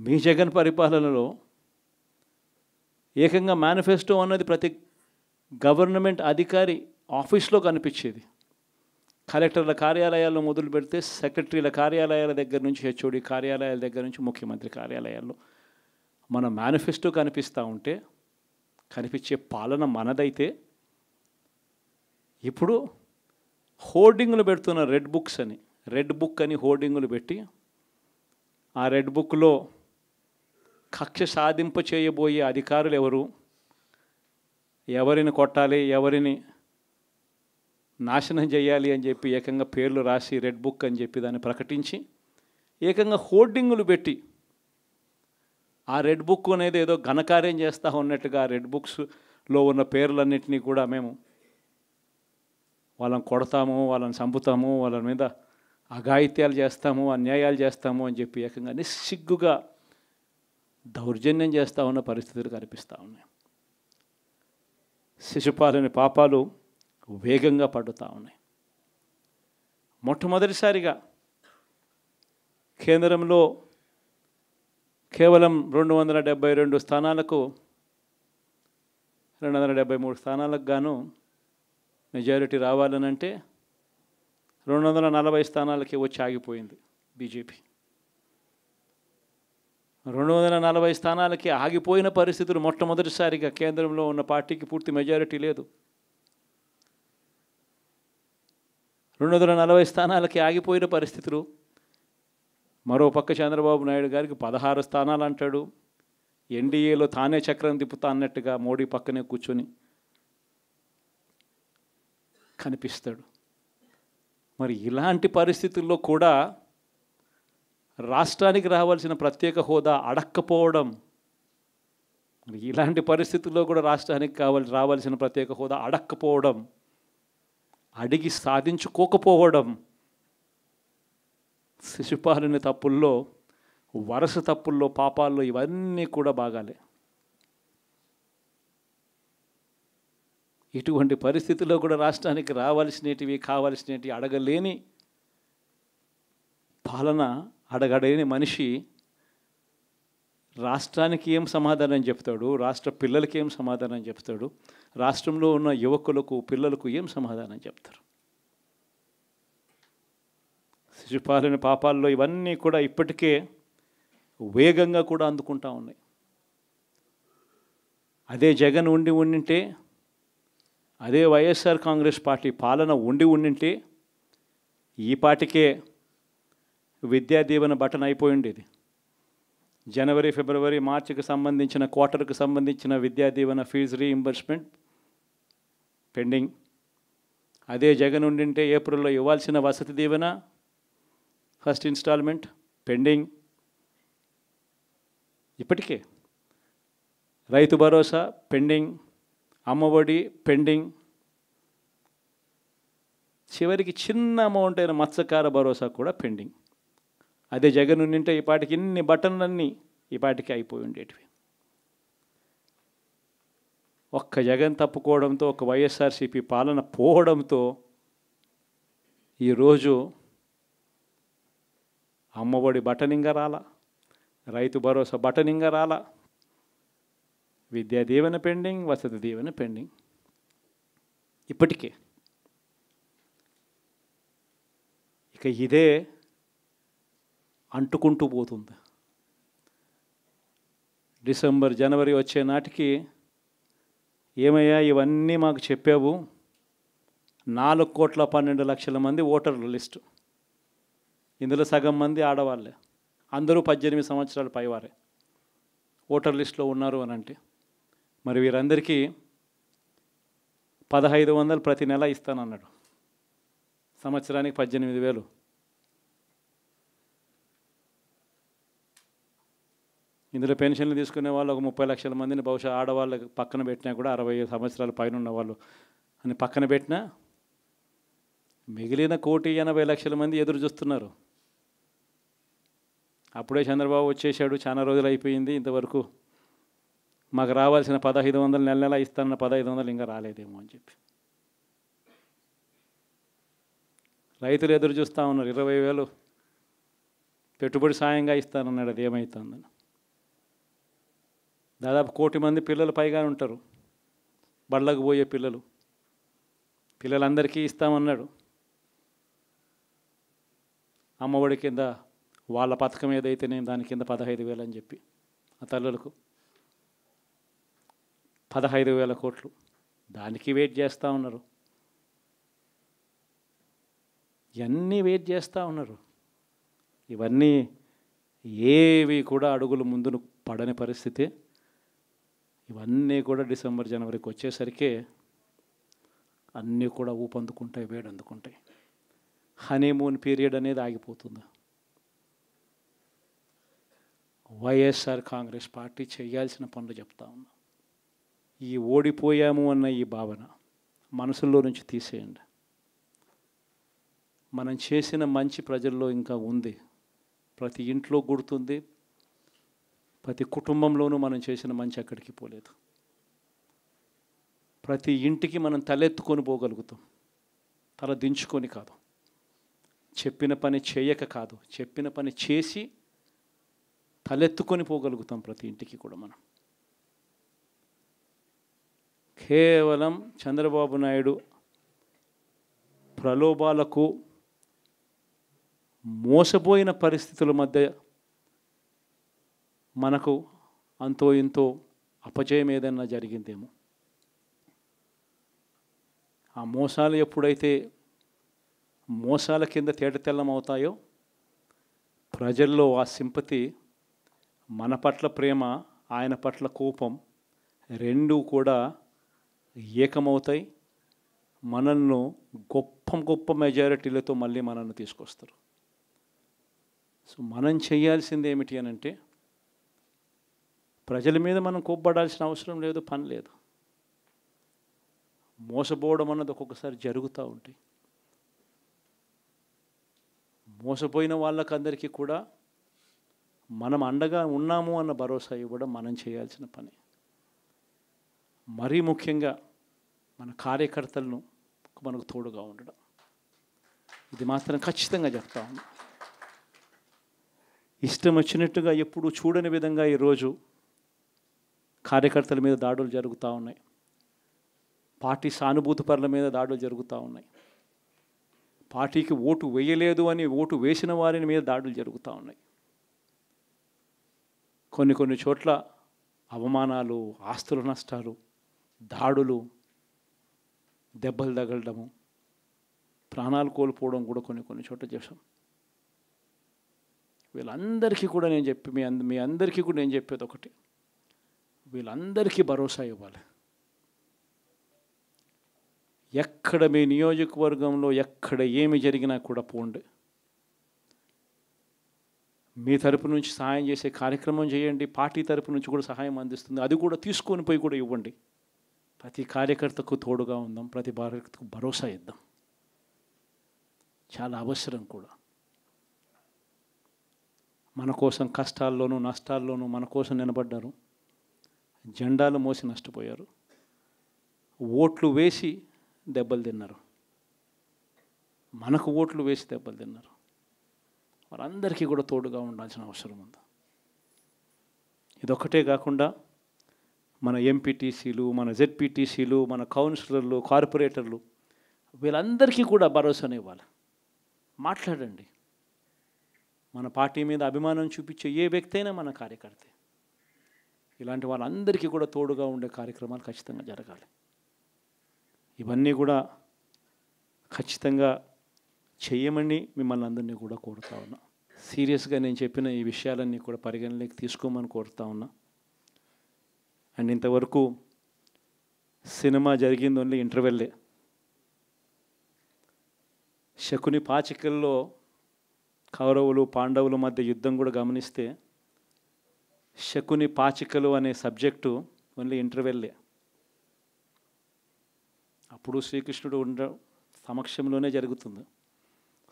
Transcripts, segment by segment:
మీ జగన్ పరిపాలనలో ఏకంగా మేనిఫెస్టో అన్నది ప్రతి గవర్నమెంట్ అధికారి ఆఫీస్లో కనిపించేది. కలెక్టర్ల కార్యాలయాల్లో మొదలు పెడితే సెక్రటరీల కార్యాలయాల దగ్గర నుంచి హెచ్ఓడి కార్యాలయాల దగ్గర నుంచి ముఖ్యమంత్రి కార్యాలయాల్లో మన మేనిఫెస్టో కనిపిస్తూ ఉంటే, కనిపించే పాలన మనదైతే, ఇప్పుడు హోర్డింగులు పెడుతున్న రెడ్ బుక్స్ అని, రెడ్ బుక్ అని హోర్డింగులు పెట్టి ఆ రెడ్ బుక్లో కక్ష సాధింప చేయబోయే అధికారులు ఎవరు, ఎవరిని కొట్టాలి, ఎవరిని నాశనం చేయాలి అని చెప్పి ఏకంగా పేర్లు రాసి రెడ్ బుక్ అని చెప్పి దాన్ని ప్రకటించి ఏకంగా హోర్డింగులు పెట్టి ఆ రెడ్ బుక్ అనేది ఏదో ఘనకార్యం చేస్తూ ఉన్నట్టుగా ఆ రెడ్ బుక్స్లో ఉన్న పేర్లన్నింటినీ కూడా మేము వాళ్ళని కొడతాము, వాళ్ళని చంపుతాము, వాళ్ళ మీద అఘాయిత్యాలు చేస్తాము, అన్యాయాలు చేస్తాము అని చెప్పి ఏకంగా నిస్సిగ్గుగా దౌర్జన్యం చేస్తూ ఉన్న పరిస్థితులు కనిపిస్తూ ఉన్నాయి. శిశుపాలుని పాపాలు వేగంగా పడుతూ ఉన్నాయి. మొట్టమొదటిసారిగా కేంద్రంలో కేవలం 272 స్థానాలకు 273 స్థానాలకు గాను మెజారిటీ రావాలనంటే 240 స్థానాలకి వచ్చి ఆగిపోయింది బీజేపీ. 240 స్థానాలకి ఆగిపోయిన పరిస్థితులు మొట్టమొదటిసారిగా కేంద్రంలో ఉన్న పార్టీకి పూర్తి మెజారిటీ లేదు. 240 స్థానాలకి ఆగిపోయిన పరిస్థితులు. మరోపక్క చంద్రబాబు నాయుడు గారికి 16 స్థానాలు అంటాడు. ఎన్డీఏలో తానే చక్రం తిప్పుతా అన్నట్టుగా మోడీ పక్కనే కూర్చొని కనిపిస్తాడు. మరి ఇలాంటి పరిస్థితుల్లో కూడా రాష్ట్రానికి రావాల్సిన ప్రత్యేక హోదా అడక్కపోవడం, మరి ఇలాంటి పరిస్థితుల్లో కూడా రాష్ట్రానికి రావాల్సిన ప్రత్యేక హోదా అడక్కపోవడం, అడిగి సాధించుకోకపోవడం శిశుపాలుని తప్పుల్లో, వరుస తప్పుల్లో, పాపాల్లో ఇవన్నీ కూడా బాగాలే. ఇటువంటి పరిస్థితుల్లో కూడా రాష్ట్రానికి రావాల్సినవి, కావాల్సినవి అడగలేని పాలన, అడగలేని మనిషి రాష్ట్రానికి ఏం సమాధానం చెప్తాడు, రాష్ట్ర పిల్లలకి ఏం సమాధానం చెప్తాడు, రాష్ట్రంలో ఉన్న యువకులకు, పిల్లలకు ఏం సమాధానం చెప్తారు? శిశుపాలుని పాపాల్లో ఇవన్నీ కూడా ఇప్పటికే వేగంగా కూడా అందుకుంటా ఉన్నాయి. అదే జగన్ ఉండింటే, అదే వైఎస్ఆర్ కాంగ్రెస్ పార్టీ పాలన ఉండింటే ఈ పాటికే విద్యా దీవెన బటన్ అయిపోయి ఉండేది. జనవరి, ఫిబ్రవరి, మార్చికి సంబంధించిన క్వార్టర్కి సంబంధించిన Vidya Deevena fee reimbursement pending. అదే జగన్ ఉండింటే ఏప్రిల్లో ఇవ్వాల్సిన Vasathi Deevena first instalment pending. ఇప్పటికే రైతు భరోసా పెండింగ్, అమ్మఒడి పెండింగ్, చివరికి చిన్న అమౌంట్ అయిన మత్స్యకార భరోసా కూడా పెండింగ్. అదే జగన్ ఉండింటే ఈ పాటికి ఇన్ని బటన్లన్నీ ఈ పాటికి అయిపోయి ఉండేటివి. ఒక్క జగన్ తప్పుకోవడంతో, ఒక వైఎస్ఆర్సీపీ పాలన పోవడంతో ఈరోజు అమ్మఒడి బటనింగా రాలా, రైతు భరోసా బటనింగా రాలా, విద్యా దీవెన పెండింగ్, వసతి దీవెన పెండింగ్. ఇప్పటికే ఇక ఇదే అంటుకుంటూ పోతుంది. డిసెంబర్, జనవరి వచ్చే నాటికి ఏమయ్యా ఇవన్నీ మాకు చెప్పావు, 4,12,00,000 మంది ఓటర్ల లిస్టు, ఇందులో సగం మంది ఆడవాళ్ళే, అందరూ 18 సంవత్సరాల పైవారే ఓటర్ లిస్టులో ఉన్నారు అని అంటే, మరి వీరందరికీ 1,500 ప్రతి నెల ఇస్తానన్నాడు. సంవత్సరానికి 18,000. ఇందులో పెన్షన్లు తీసుకునే వాళ్ళు ఒక 30 లక్షల మందిని బహుశా ఆడవాళ్ళకి పక్కన పెట్టినా కూడా 60 సంవత్సరాల పైన ఉన్న వాళ్ళు అని పక్కన పెట్టినా మిగిలిన 1,80,00,000 మంది ఎదురు చూస్తున్నారు. అప్పుడే చంద్రబాబు వచ్చేసాడు, చాలా రోజులు అయిపోయింది, ఇంతవరకు మాకు రావాల్సిన 1,500 నెల నెల ఇస్తానన్న 1,500 ఇంకా రాలేదేమో అని చెప్పి రైతులు ఎదురు చూస్తూ ఉన్నారు. 20,000 పెట్టుబడి సాయంగా ఇస్తానన్నాడు, అది ఏమవుతుందని. దాదాపు 1,000,000 మంది పిల్లలు పైగా ఉంటారు, బళ్ళకు పోయే పిల్లలు. పిల్లలందరికీ ఇస్తామన్నాడు. అమ్మఒడి కింద వాళ్ళ పథకం ఏదైతే నేను దాని కింద 15,000 అని చెప్పి ఆ తల్లులకు 15,000 కోట్లు దానికి వెయిట్ చేస్తూ ఉన్నారు. ఇవన్నీ వెయిట్ చేస్తూ ఉన్నారు. ఇవన్నీ ఏవి కూడా అడుగులు ముందును పడని పరిస్థితి. ఇవన్నీ కూడా డిసెంబర్ జనవరికి వచ్చేసరికి అన్నీ కూడా ఊపందుకుంటాయి, వేడందుకుంటాయి. హనీమూన్ పీరియడ్ అనేది ఆగిపోతుంది. వైఎస్ఆర్ కాంగ్రెస్ పార్టీ చేయాల్సిన పనులు చెప్తా ఉన్నా. ఈ ఓడిపోయాము అన్న ఈ భావన మనసులో నుంచి తీసేయండి. మనం చేసిన మంచి ప్రజల్లో ఇంకా ఉంది. ప్రతి ఇంట్లో గుర్తుంది, ప్రతి కుటుంబంలోనూ మనం చేసిన మంచి ఎక్కడికి పోలేదు. ప్రతి ఇంటికి మనం తలెత్తుకొని పోగలుగుతాం, తల దించుకొని కాదు. చెప్పిన పని చేయక కాదు, చెప్పిన పని చేసి తలెత్తుకొని పోగలుగుతాం ప్రతి ఇంటికి కూడా మనం. కేవలం చంద్రబాబు నాయుడు ప్రలోభాలకు మోసపోయిన పరిస్థితుల మధ్య మనకు అంతో ఇంతో అపజయం ఏదన్నా జరిగిందేమో. ఆ మోసాలు ఎప్పుడైతే మోసాల కింద తేటతెల్లం అవుతాయో ప్రజల్లో ఆ సింపతి, మన పట్ల ప్రేమ, ఆయన పట్ల కోపం రెండూ కూడా ఏకమవుతాయి. మనల్ని గొప్ప గొప్ప మెజారిటీలతో మళ్ళీ మనల్ని తీసుకొస్తారు. సో మనం చేయాల్సింది ఏమిటి అని అంటే, ప్రజల మీద మనం కోప్పడాల్సిన అవసరం లేదు, పని లేదు. మోసపోవడం అన్నది ఒక్కొక్కసారి జరుగుతూ ఉంటాయి. మోసపోయిన వాళ్ళకందరికీ కూడా మనం అండగా ఉన్నాము అన్న భరోసా ఇవ్వడం మనం చేయాల్సిన పని. మరీ ముఖ్యంగా మన కార్యకర్తలను మనకు తోడుగా ఉండడం, ఇది మాత్రం ఖచ్చితంగా చెప్తా ఉన్నా. ఇష్టం వచ్చినట్టుగా ఎప్పుడు చూడని విధంగా ఈరోజు కార్యకర్తల మీద దాడులు జరుగుతూ ఉన్నాయి. పార్టీ సానుభూతి పరుల మీద దాడులు జరుగుతూ ఉన్నాయి. పార్టీకి ఓటు వేయలేదు అని ఓటు వేసిన వారిని మీద దాడులు జరుగుతూ ఉన్నాయి. కొన్ని చోట్ల అవమానాలు, ఆస్తుల నష్టాలు, దాడులు, దెబ్బలు తగలడము, ప్రాణాలు కోల్పోవడం కూడా కొన్ని చోట్ల చేశాం. వీళ్ళందరికీ కూడా నేను మీ అందరికీ కూడా నేను చెప్పేది ఒకటి, వీళ్ళందరికీ భరోసా ఇవ్వాలి. ఎక్కడ మీ నియోజకవర్గంలో ఎక్కడ ఏమి జరిగినా కూడా పోండి, మీ తరపు నుంచి సహాయం చేసే కార్యక్రమం చేయండి. పార్టీ తరపు నుంచి కూడా సహాయం అందిస్తుంది, అది కూడా తీసుకొని పోయి కూడా ఇవ్వండి. ప్రతి కార్యకర్తకు తోడుగా ఉందాం, ప్రతి కార్యకర్తకు భరోసా ఇద్దాం. చాలా అవసరం కూడా. మన కోసం కష్టాల్లోనూ నష్టాల్లోనూ మన కోసం నిలబడ్డారు, జెండాలు మోసి నష్టపోయారు, ఓట్లు వేసి దెబ్బలు తిన్నారు, మనకు ఓట్లు వేసి దెబ్బలు తిన్నారు. వారందరికీ కూడా తోడుగా ఉండాల్సిన అవసరం ఉంది. ఇదొక్కటే కాకుండా మన ఎంపీటీసీలు, మన జెడ్పీటీసీలు, మన కౌన్సిలర్లు, కార్పొరేటర్లు, వీళ్ళందరికీ కూడా భరోసానే ఇవ్వాలి. మాట్లాడండి. మన పార్టీ మీద అభిమానం చూపించే ఏ వ్యక్తి అయినా మన కార్యకర్తే. ఇలాంటి వాళ్ళందరికీ కూడా తోడుగా ఉండే కార్యక్రమాలు ఖచ్చితంగా జరగాలి. ఇవన్నీ కూడా ఖచ్చితంగా చేయమని మిమ్మల్ని అందరినీ కూడా కోరుతా ఉన్నా. సీరియస్గా నేను చెప్పిన ఈ విషయాలన్నీ కూడా పరిగణలోకి తీసుకోమని కోరుతా ఉన్నా. అండ్ ఇంతవరకు సినిమా జరిగింది ఓన్లీ ఇంటర్వెల్లే. శకుని పాచికల్లో కౌరవులు పాండవుల మధ్య యుద్ధం కూడా గమనిస్తే శకుని పాచికలు అనే సబ్జెక్టు ఓన్లీ ఇంటర్వెల్లే. అప్పుడు శ్రీకృష్ణుడు సమక్షంలోనే జరుగుతుంది.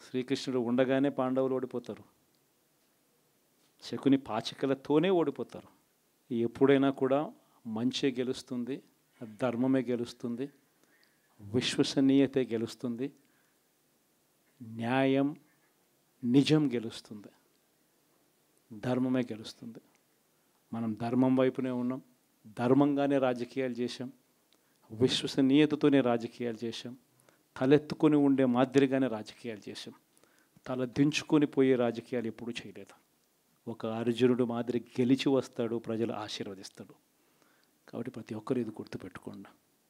శ్రీకృష్ణుడు ఉండగానే పాండవులు ఓడిపోతారు, శకుని పాచికలతోనే ఓడిపోతారు. ఎప్పుడైనా కూడా మంచే గెలుస్తుంది, ధర్మమే గెలుస్తుంది, విశ్వసనీయతే గెలుస్తుంది, న్యాయం నిజం గెలుస్తుంది, ధర్మమే గెలుస్తుంది. మనం ధర్మం వైపునే ఉన్నాం, ధర్మంగానే రాజకీయాలు చేశాం, విశ్వసనీయతతోనే రాజకీయాలు చేశాం, తలెత్తుకొని ఉండే మాదిరిగానే రాజకీయాలు చేశాం. తల దించుకొని పోయే రాజకీయాలు ఎప్పుడూ చేయలేదు. ఒక అర్జునుడు మాదిరి గెలిచి వస్తాడు, ప్రజలు ఆశీర్వదిస్తాడు. కాబట్టి ప్రతి ఒక్కరు ఇది గుర్తుపెట్టుకోండి.